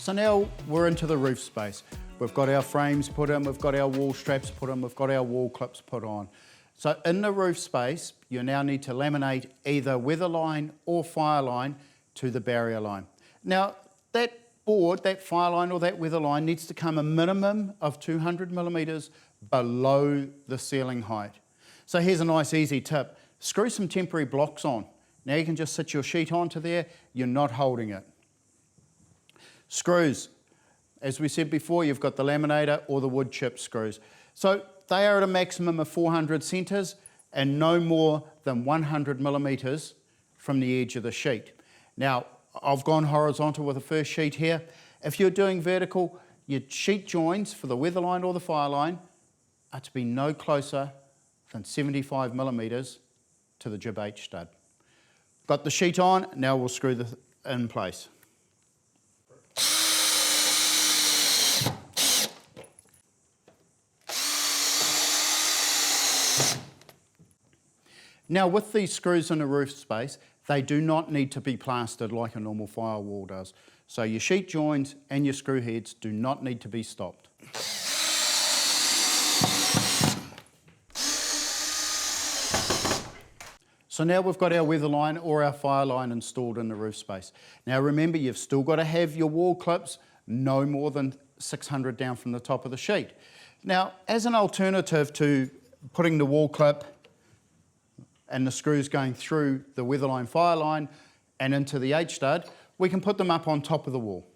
So now we're into the roof space. We've got our frames put in, we've got our wall straps put in, we've got our wall clips put on. So in the roof space, you now need to laminate either weatherline or fireline to the barrier line. Now that board, that fireline or that weatherline needs to come a minimum of 200 millimetres below the ceiling height. So here's a nice easy tip. Screw some temporary blocks on. Now you can just sit your sheet onto there, you're not holding it. Screws. As we said before, you've got the laminator or the wood chip screws. So they are at a maximum of 400 centres and no more than 100 millimetres from the edge of the sheet. Now, I've gone horizontal with the first sheet here. If you're doing vertical, your sheet joins for the weatherline or the fireline are to be no closer than 75 millimetres to the GIB H stud. Got the sheet on, now we'll screw this in place. Now with these screws in a roof space, they do not need to be plastered like a normal firewall does. So your sheet joins and your screw heads do not need to be stopped. So now we've got our weatherline or our fireline installed in the roof space. Now remember, you've still got to have your wall clips no more than 600 down from the top of the sheet. Now, as an alternative to putting the wall clip and the screws going through the weatherline fireline and into the H stud, we can put them up on top of the wall.